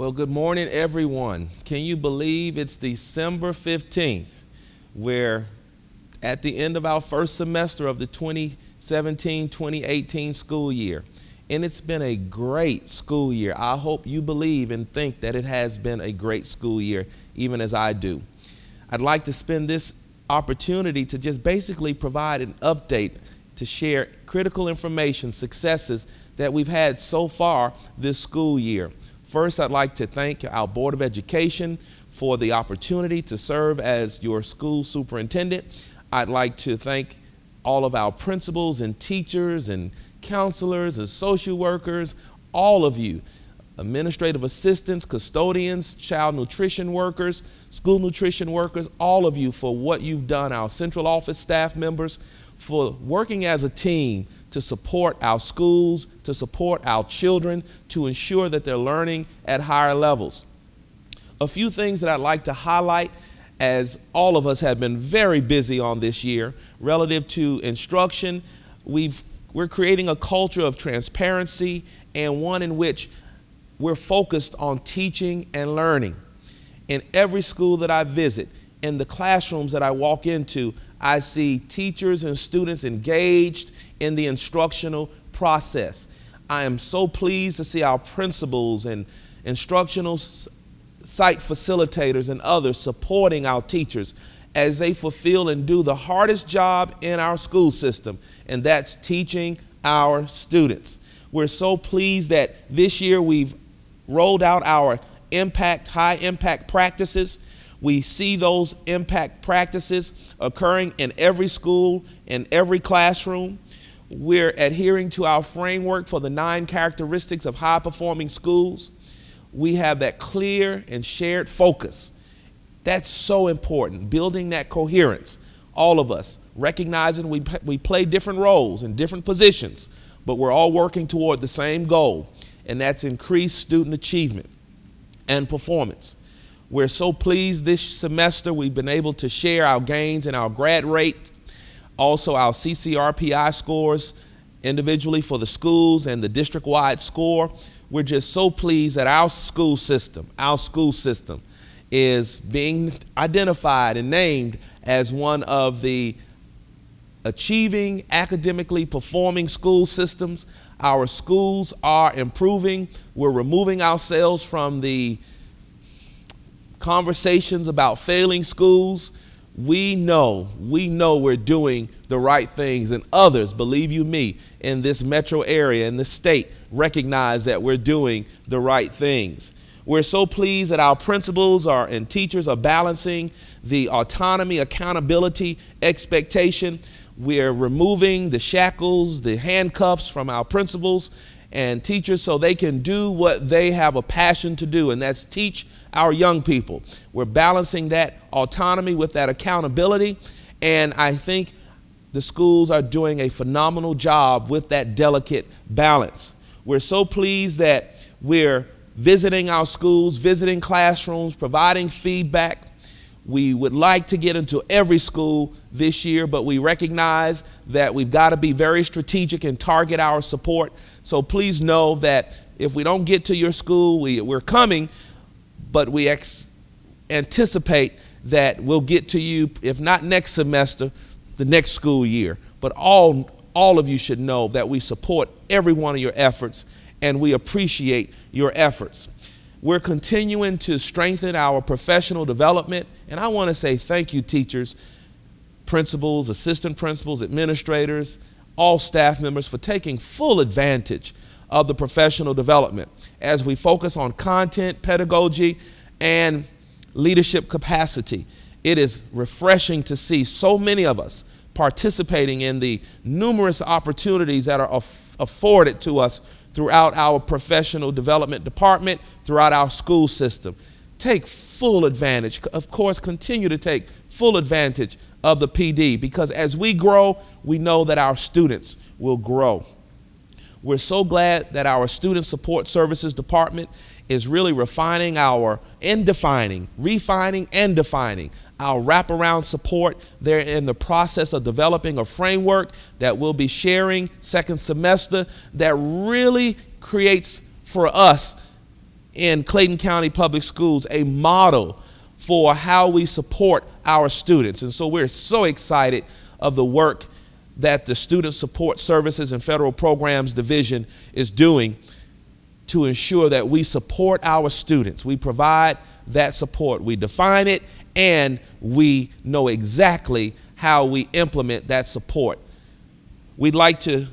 Well, good morning, everyone. Can you believe it's December 15th? We're at the end of our first semester of the 2017-2018 school year. And it's been a great school year. I hope you believe and think that it has been a great school year, even as I do. I'd like to spend this opportunity to just basically provide an update to share critical information, successes that we've had so far this school year. First, I'd like to thank our Board of Education for the opportunity to serve as your school superintendent. I'd like to thank all of our principals and teachers and counselors and social workers, all of you, administrative assistants, custodians, child nutrition workers, school nutrition workers, all of you for what you've done, our central office staff members, for working as a team to support our schools, to support our children, to ensure that they're learning at higher levels. A few things that I'd like to highlight, as all of us have been very busy on this year, relative to instruction. We're creating a culture of transparency and one in which we're focused on teaching and learning. In every school that I visit, in the classrooms that I walk into, I see teachers and students engaged in the instructional process. I am so pleased to see our principals and instructional site facilitators and others supporting our teachers as they fulfill and do the hardest job in our school system, and that's teaching our students. We're so pleased that this year we've rolled out our high impact practices. We see those impact practices occurring in every school, in every classroom. We're adhering to our framework for the 9 characteristics of high-performing schools. We have that clear and shared focus. That's so important, building that coherence. All of us, recognizing we play different roles in different positions, but we're all working toward the same goal, and that's increased student achievement and performance. We're so pleased this semester we've been able to share our gains in our grad rate, also our CCRPI scores individually for the schools and the district-wide score. We're just so pleased that our school system is being identified and named as one of the achieving academically performing school systems. Our schools are improving. We're removing ourselves from the conversations about failing schools. We know we're doing the right things, and others, believe you me, in this metro area, in the state, recognize that we're doing the right things. We're so pleased that our principals and teachers are balancing the autonomy, accountability, expectation. We're removing the shackles, the handcuffs from our principals and teachers so they can do what they have a passion to do, and that's teach our young people. We're balancing that autonomy with that accountability, and I think the schools are doing a phenomenal job with that delicate balance. We're so pleased that we're visiting our schools, visiting classrooms, providing feedback. We would like to get into every school this year, but we recognize that we've got to be very strategic and target our support. So please know that if we don't get to your school, we're coming, but we anticipate that we'll get to you, if not next semester, the next school year. But all of you should know that we support every one of your efforts, and we appreciate your efforts. We're continuing to strengthen our professional development, and I want to say thank you, teachers, principals, assistant principals, administrators, all staff members, for taking full advantage of the professional development as we focus on content, pedagogy, and leadership capacity. It is refreshing to see so many of us participating in the numerous opportunities that are afforded to us throughout our professional development department, throughout our school system. Take full advantage, of course, continue to take full advantage of the PD, because as we grow, we know that our students will grow. We're so glad that our Student Support Services Department is really refining our wraparound support. They're in the process of developing a framework that we'll be sharing second semester that really creates for us in Clayton County Public Schools a model for how we support our students. And so we're so excited of the work that the Student Support Services and Federal Programs Division is doing to ensure that we support our students. We provide that support. We define it, and we know exactly how we implement that support. We'd like to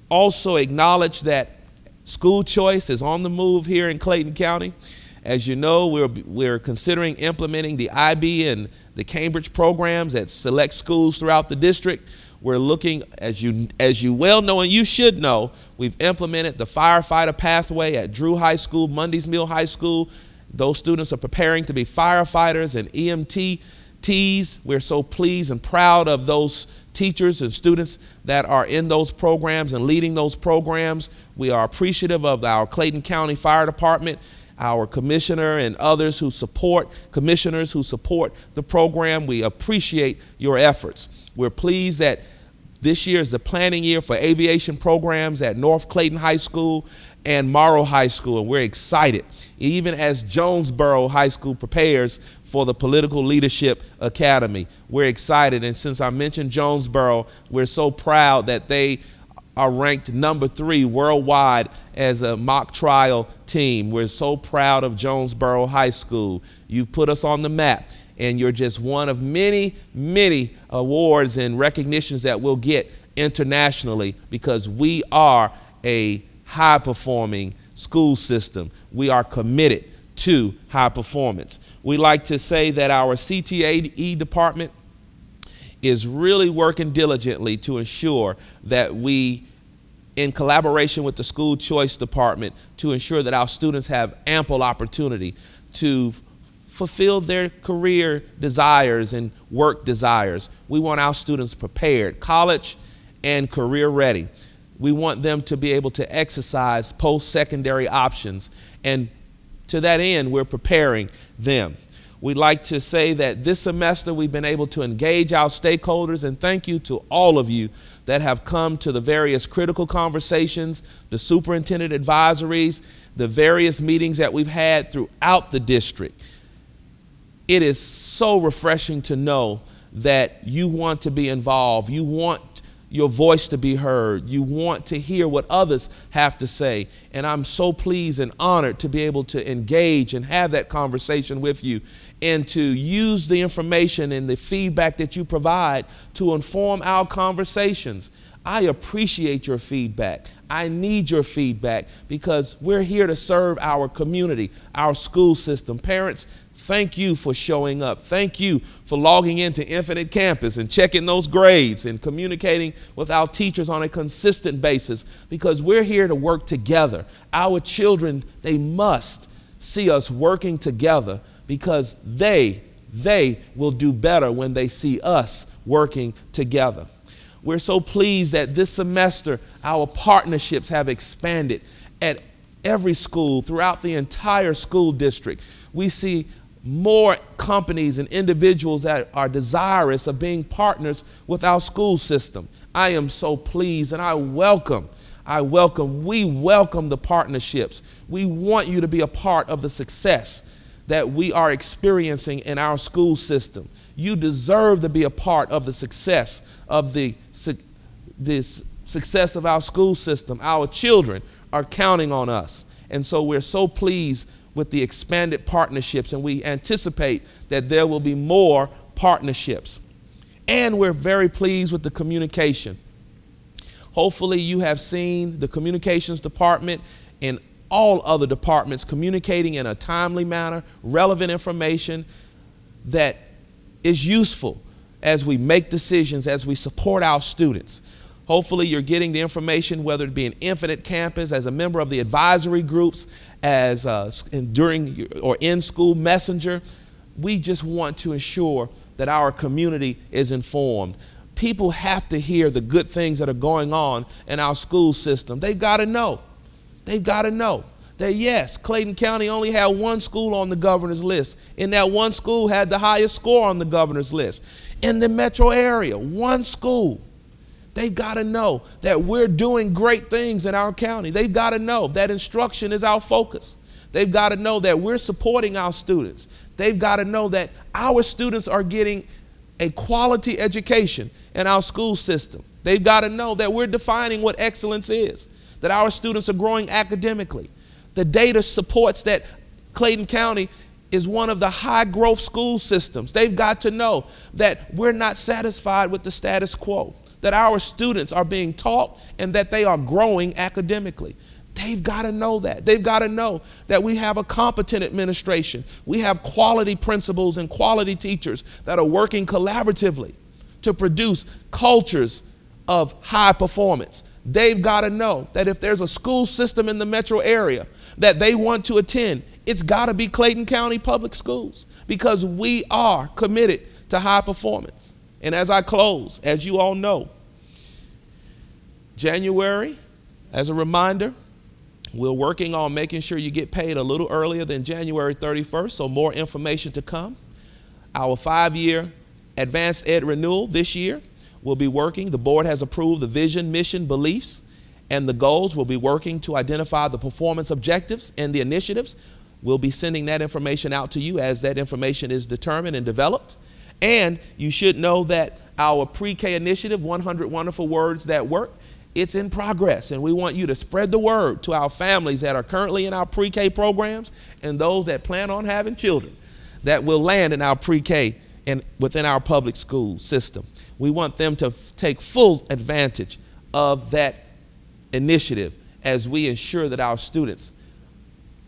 also acknowledge that school choice is on the move here in Clayton County. As you know, we're considering implementing the IB and the Cambridge programs at select schools throughout the district. We're looking, as you well know and you should know, we've implemented the firefighter pathway at Drew High School, Mundy's Mill High School. Those students are preparing to be firefighters and EMTs. We're so pleased and proud of those teachers and students that are in those programs and leading those programs. We are appreciative of our Clayton County Fire Department, our commissioner and others commissioners who support the program. We appreciate your efforts. We're pleased that this year is the planning year for aviation programs at North Clayton High School and Morrow High School, and we're excited, even as Jonesboro High School prepares for the Political Leadership Academy. We're excited, and since I mentioned Jonesboro, we're so proud that they are ranked number 3 worldwide as a mock trial team. We're so proud of Jonesboro High School. You've put us on the map, and you're just one of many, many awards and recognitions that we'll get internationally because we are a high-performing school system. We are committed to high performance. We like to say that our CTAE department is really working diligently to ensure that we, in collaboration with the school choice department, to ensure that our students have ample opportunity to fulfill their career desires and work desires. We want our students prepared, college and career ready. We want them to be able to exercise post-secondary options, and to that end, we're preparing them. We'd like to say that this semester we've been able to engage our stakeholders, and thank you to all of you that have come to the various critical conversations, the superintendent advisories, the various meetings that we've had throughout the district. It is so refreshing to know that you want to be involved. You want your voice to be heard. You want to hear what others have to say. And I'm so pleased and honored to be able to engage and have that conversation with you and to use the information and the feedback that you provide to inform our conversations. I appreciate your feedback. I need your feedback because we're here to serve our community, our school system. Parents, thank you for showing up. Thank you for logging into Infinite Campus and checking those grades and communicating with our teachers on a consistent basis because we're here to work together. Our children, they must see us working together because they will do better when they see us working together. We're so pleased that this semester our partnerships have expanded at every school throughout the entire school district. We see more companies and individuals that are desirous of being partners with our school system. I am so pleased, and we welcome the partnerships. We want you to be a part of the success that we are experiencing in our school system. You deserve to be a part of the success of success of our school system. Our children are counting on us, and so we're so pleased with the expanded partnerships, and we anticipate that there will be more partnerships. And we're very pleased with the communication. Hopefully you have seen the communications department and all other departments communicating in a timely manner, relevant information that is useful as we make decisions, as we support our students. Hopefully you're getting the information, whether it be in Infinite Campus, as a member of the advisory groups, as during or in-school messenger. We just want to ensure that our community is informed. People have to hear the good things that are going on in our school system. They've got to know. They've got to know that, yes, Clayton County only had one school on the governor's list, and that one school had the highest score on the governor's list. In the metro area, one school. They've got to know that we're doing great things in our county. They've got to know that instruction is our focus. They've got to know that we're supporting our students. They've got to know that our students are getting a quality education in our school system. They've got to know that we're defining what excellence is, that our students are growing academically. The data supports that Clayton County is one of the high growth school systems. They've got to know that we're not satisfied with the status quo, that our students are being taught and that they are growing academically. They've got to know that. They've got to know that we have a competent administration. We have quality principals and quality teachers that are working collaboratively to produce cultures of high performance. They've got to know that if there's a school system in the metro area that they want to attend, it's got to be Clayton County Public Schools, because we are committed to high performance. And as I close, as you all know, January, as a reminder, we're working on making sure you get paid a little earlier than January 31st, so more information to come. Our 5-year advanced ed renewal this year will be working. The board has approved the vision, mission, beliefs, and the goals. We'll be working to identify the performance objectives and the initiatives. We'll be sending that information out to you as that information is determined and developed. And you should know that our pre-K initiative, 100 Wonderful Words That Work, it's in progress, and we want you to spread the word to our families that are currently in our pre-K programs and those that plan on having children that will land in our pre-K and within our public school system. We want them to take full advantage of that initiative as we ensure that our students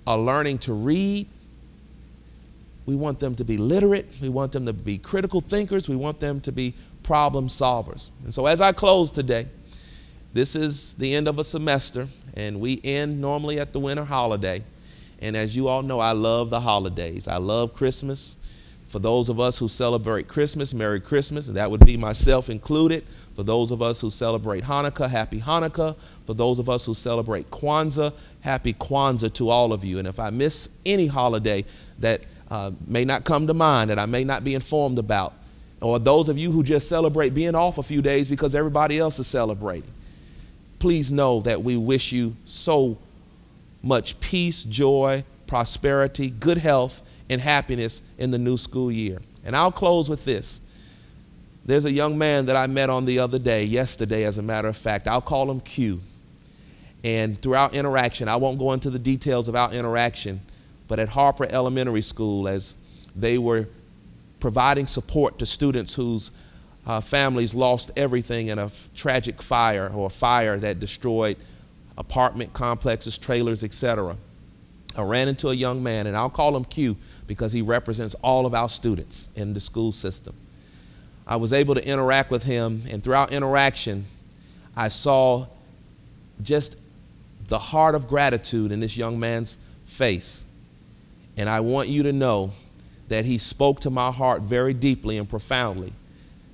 are learning to read. We want them to be literate. We want them to be critical thinkers. We want them to be problem solvers. And so as I close today, this is the end of a semester, and we end normally at the winter holiday. And as you all know, I love the holidays. I love Christmas. For those of us who celebrate Christmas, Merry Christmas, and that would be myself included. For those of us who celebrate Hanukkah, Happy Hanukkah. For those of us who celebrate Kwanzaa, Happy Kwanzaa to all of you. And if I miss any holiday that may not come to mind, that I may not be informed about, or those of you who just celebrate being off a few days because everybody else is celebrating, please know that we wish you so much peace, joy, prosperity, good health, and happiness in the new school year. And I'll close with this. There's a young man that I met on the other day, yesterday as a matter of fact. I'll call him Q. And through our interaction, I won't go into the details of our interaction, but at Harper Elementary School, as they were providing support to students whose families lost everything in a tragic fire, or a fire that destroyed apartment complexes, trailers, etc. I ran into a young man, and I'll call him Q because he represents all of our students in the school system. I was able to interact with him, and through our interaction, I saw just the heart of gratitude in this young man's face. And I want you to know that he spoke to my heart very deeply and profoundly,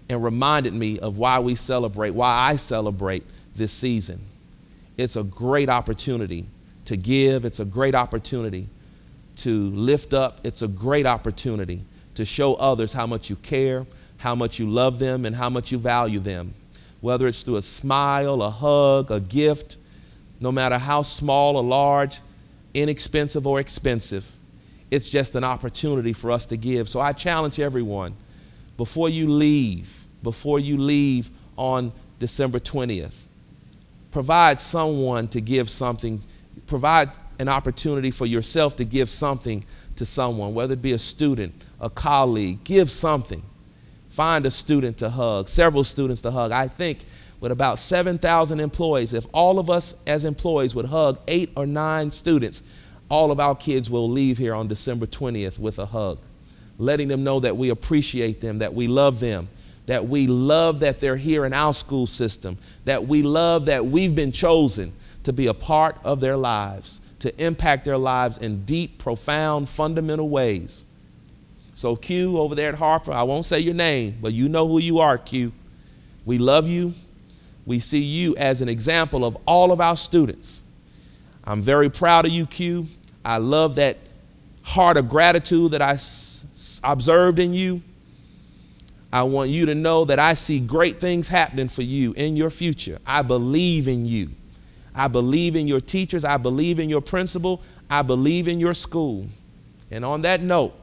and reminded me of why we celebrate, why I celebrate this season. It's a great opportunity to give. It's a great opportunity to lift up. It's a great opportunity to show others how much you care, how much you love them, and how much you value them. Whether it's through a smile, a hug, a gift, no matter how small or large, inexpensive or expensive, it's just an opportunity for us to give. So I challenge everyone, before you leave on December 20th, provide someone to give something, provide an opportunity for yourself to give something to someone, whether it be a student, a colleague. Give something. Find a student to hug, several students to hug. I think with about 7,000 employees, if all of us as employees would hug 8 or 9 students, all of our kids will leave here on December 20th with a hug, letting them know that we appreciate them, that we love them, that we love that they're here in our school system, that we love that we've been chosen to be a part of their lives, to impact their lives in deep, profound, fundamental ways. So Q over there at Harper, I won't say your name, but you know who you are, Q. We love you. We see you as an example of all of our students. I'm very proud of you, Q. I love that heart of gratitude that I observed in you. I want you to know that I see great things happening for you in your future. I believe in you. I believe in your teachers. I believe in your principal. I believe in your school. And on that note,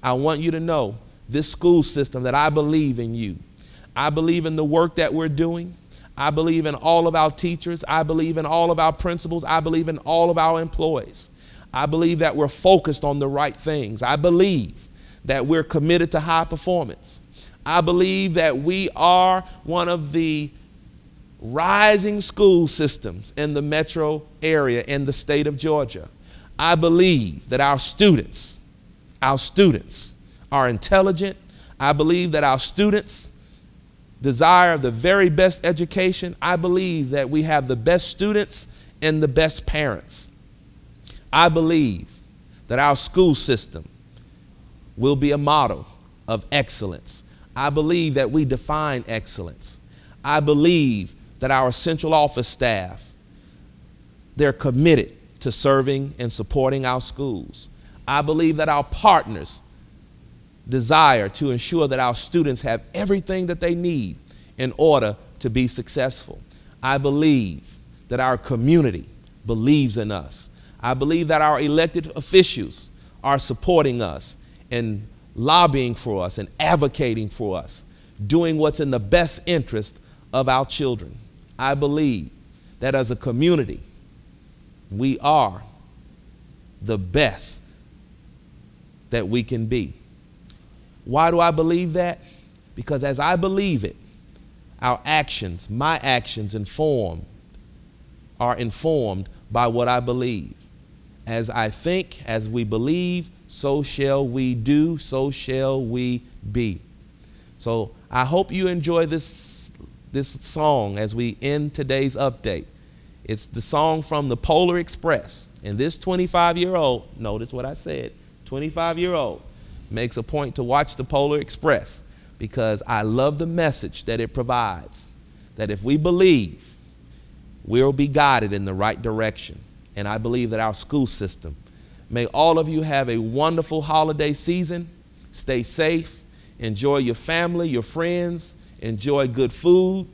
I want you to know, this school system, that I believe in you. I believe in the work that we're doing. I believe in all of our teachers. I believe in all of our principals. I believe in all of our employees. I believe that we're focused on the right things. I believe that we're committed to high performance. I believe that we are one of the rising school systems in the metro area in the state of Georgia. I believe that our students are intelligent. I believe that our students desire the very best education. I believe that we have the best students and the best parents. I believe that our school system will be a model of excellence. I believe that we define excellence. I believe that our central office staff, they're committed to serving and supporting our schools. I believe that our partners desire to ensure that our students have everything that they need in order to be successful. I believe that our community believes in us. I believe that our elected officials are supporting us and lobbying for us and advocating for us, doing what's in the best interest of our children. I believe that as a community, we are the best that we can be. Why do I believe that? Because as I believe it, our actions, my actions are informed by what I believe. As I think, as we believe, so shall we do, so shall we be. So I hope you enjoy this song as we end today's update. It's the song from the Polar Express. And this 25-year-old, notice what I said, 25-year-old makes a point to watch the Polar Express because I love the message that it provides, that if we believe, we'll be guided in the right direction. And I believe that our school system, may all of you have a wonderful holiday season. Stay safe. Enjoy your family, your friends. Enjoy good food.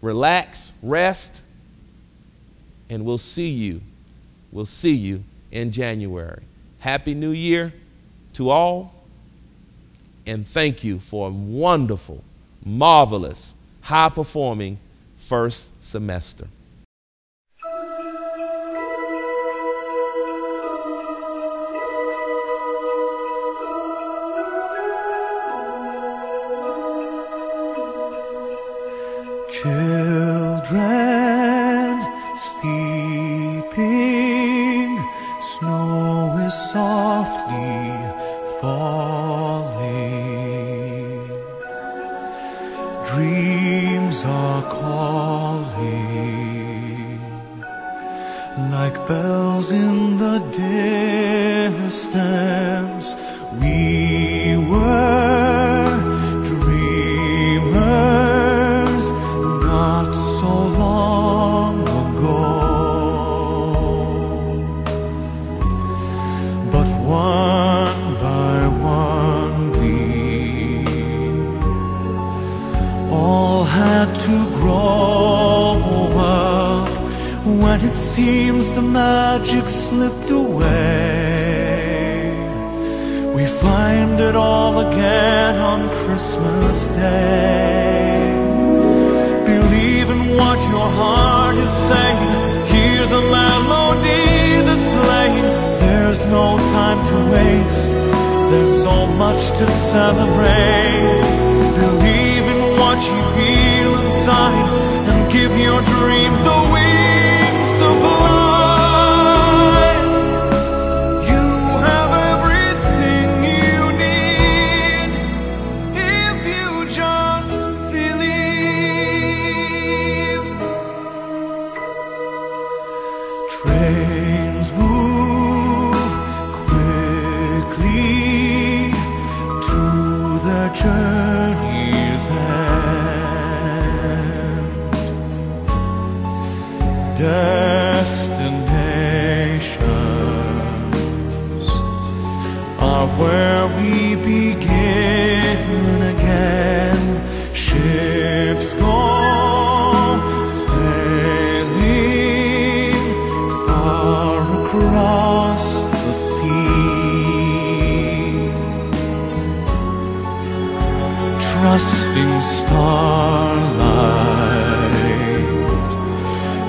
Relax, rest. And we'll see you in January. Happy New Year to all. And thank you for a wonderful, marvelous, high-performing first semester. Children sleeping, snow is softly falling, dreams are calling, like bells in the distance. We were dreamers not so long ago, but one by one we all had to grow up. When it seems the magic slipped away, we find it all again on Christmas Day. Believe in what your heart is saying. Hear the melody that's playing. There's no time to waste. There's so much to celebrate. Believe in what you feel inside and give your dreams the wings to fly. You have everything you need if you just believe. Trains move quickly to their journey's end. Destinations are where we begin again. Ships go sailing far across drifting starlight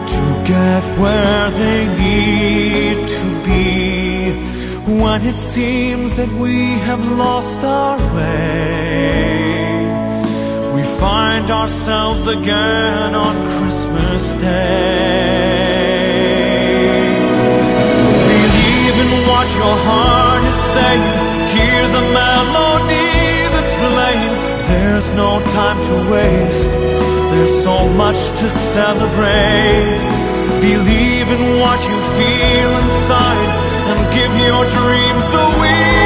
to get where they need to be. When it seems that we have lost our way, we find ourselves again on Christmas Day. Believe in what your heart is saying, hear the melody that's playing. There's no time to waste, there's so much to celebrate. Believe in what you feel inside and give your dreams the wings.